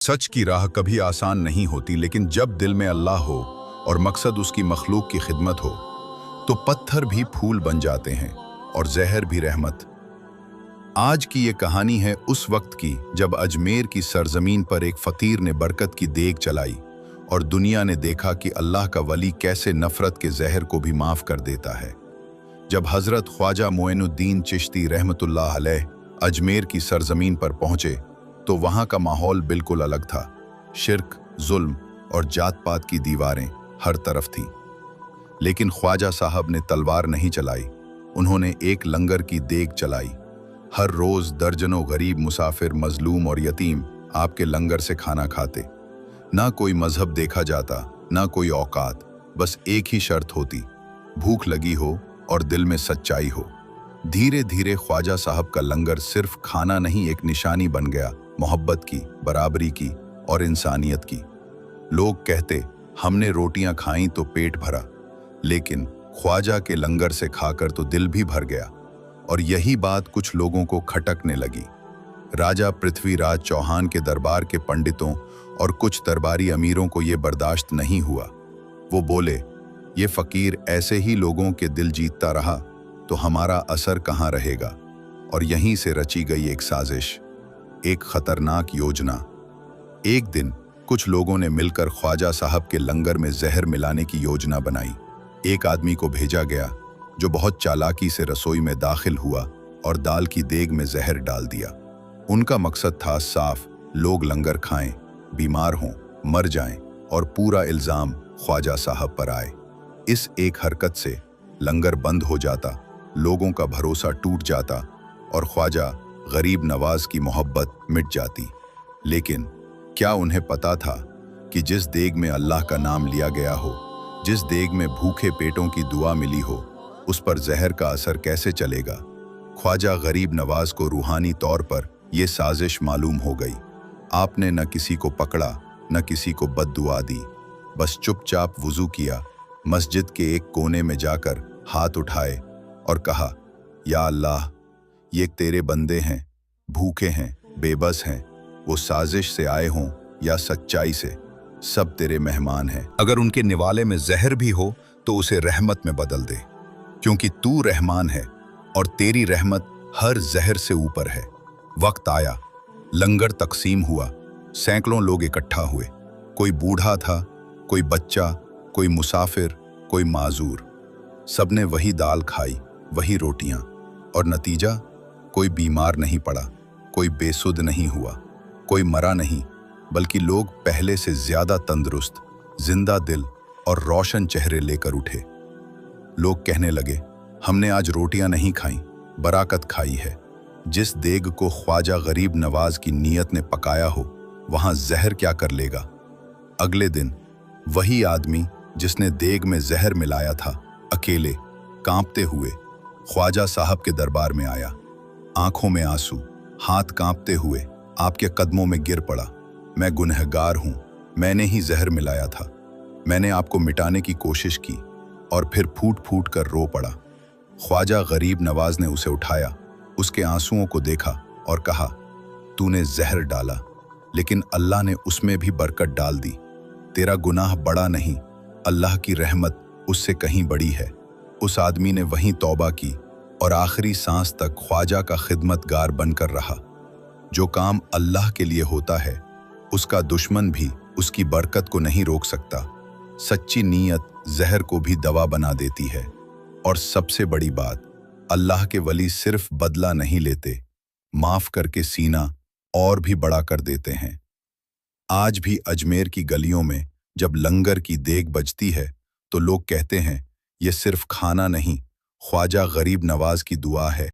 सच की राह कभी आसान नहीं होती, लेकिन जब दिल में अल्लाह हो और मकसद उसकी मखलूक की खिदमत हो तो पत्थर भी फूल बन जाते हैं और जहर भी रहमत। आज की ये कहानी है उस वक्त की जब अजमेर की सरजमीन पर एक फ़कीर ने बरकत की देग चलाई और दुनिया ने देखा कि अल्लाह का वली कैसे नफ़रत के जहर को भी माफ़ कर देता है। जब हज़रत ख्वाजा मोइनुद्दीन चिश्ती रहमतुल्लाह अलैह अजमेर की सरजमीन पर पहुँचे तो वहाँ का माहौल बिल्कुल अलग था। शिर्क, जुल्म और जात पात की दीवारें हर तरफ थीं। लेकिन ख्वाजा साहब ने तलवार नहीं चलाई, उन्होंने एक लंगर की देग चलाई। हर रोज़ दर्जनों गरीब मुसाफिर, मजलूम और यतीम आपके लंगर से खाना खाते। ना कोई मजहब देखा जाता, ना कोई औकात, बस एक ही शर्त होती, भूख लगी हो और दिल में सच्चाई हो। धीरे धीरे ख्वाजा साहब का लंगर सिर्फ खाना नहीं, एक निशानी बन गया, मोहब्बत की, बराबरी की और इंसानियत की। लोग कहते हमने रोटियां खाई तो पेट भरा, लेकिन ख्वाजा के लंगर से खाकर तो दिल भी भर गया। और यही बात कुछ लोगों को खटकने लगी। राजा पृथ्वीराज चौहान के दरबार के पंडितों और कुछ दरबारी अमीरों को ये बर्दाश्त नहीं हुआ। वो बोले, ये फकीर ऐसे ही लोगों के दिल जीतता रहा तो हमारा असर कहाँ रहेगा। और यहीं से रची गई एक साजिश, एक खतरनाक योजना। एक दिन कुछ लोगों ने मिलकर ख्वाजा साहब के लंगर में जहर मिलाने की योजना बनाई। एक आदमी को भेजा गया जो बहुत चालाकी से रसोई में दाखिल हुआ और दाल की देग में जहर डाल दिया। उनका मकसद था साफ, लोग लंगर खाएं, बीमार हों, मर जाएं और पूरा इल्जाम ख्वाजा साहब पर आए। इस एक हरकत से लंगर बंद हो जाता, लोगों का भरोसा टूट जाता और ख्वाजा गरीब नवाज की मोहब्बत मिट जाती। लेकिन क्या उन्हें पता था कि जिस देग में अल्लाह का नाम लिया गया हो, जिस देग में भूखे पेटों की दुआ मिली हो, उस पर जहर का असर कैसे चलेगा। ख्वाजा गरीब नवाज को रूहानी तौर पर यह साजिश मालूम हो गई। आपने न किसी को पकड़ा, न किसी को बद्दुआ दी, बस चुपचाप वुजू किया, मस्जिद के एक कोने में जाकर हाथ उठाए और कहा, या अल्लाह, ये तेरे बंदे हैं, भूखे हैं, बेबस हैं, वो साजिश से आए हों या सच्चाई से, सब तेरे मेहमान हैं। अगर उनके निवाले में जहर भी हो तो उसे रहमत में बदल दे, क्योंकि तू रहमान है और तेरी रहमत हर जहर से ऊपर है। वक्त आया, लंगर तकसीम हुआ, सैकड़ों लोग इकट्ठा हुए। कोई बूढ़ा था, कोई बच्चा, कोई मुसाफिर, कोई माजूर। सबने वही दाल खाई, वही रोटियां, और नतीजा, कोई बीमार नहीं पड़ा, कोई बेसुध नहीं हुआ, कोई मरा नहीं, बल्कि लोग पहले से ज्यादा तंदुरुस्त, जिंदा दिल और रोशन चेहरे लेकर उठे। लोग कहने लगे, हमने आज रोटियां नहीं खाई, बराकत खाई है। जिस देग को ख्वाजा गरीब नवाज की नीयत ने पकाया हो, वहां जहर क्या कर लेगा। अगले दिन वही आदमी जिसने देग में जहर मिलाया था, अकेले, कांपते हुए ख्वाजा साहब के दरबार में आया। आंखों में आंसू, हाथ कांपते हुए आपके कदमों में गिर पड़ा। मैं गुनहगार हूं, मैंने ही जहर मिलाया था, मैंने आपको मिटाने की कोशिश की। और फिर फूट फूट कर रो पड़ा। ख्वाजा गरीब नवाज ने उसे उठाया, उसके आंसुओं को देखा और कहा, तूने जहर डाला, लेकिन अल्लाह ने उसमें भी बरकत डाल दी। तेरा गुनाह बड़ा नहीं, अल्लाह की रहमत उससे कहीं बड़ी है। उस आदमी ने वहीं तौबा की और आखिरी सांस तक ख्वाजा का खिदमतगार बनकर रहा। जो काम अल्लाह के लिए होता है, उसका दुश्मन भी उसकी बरकत को नहीं रोक सकता। सच्ची नीयत जहर को भी दवा बना देती है। और सबसे बड़ी बात, अल्लाह के वली सिर्फ बदला नहीं लेते, माफ करके सीना और भी बड़ा कर देते हैं। आज भी अजमेर की गलियों में जब लंगर की देग बजती है तो लोग कहते हैं, ये सिर्फ खाना नहीं, ख्वाजा गरीब नवाज की दुआ है।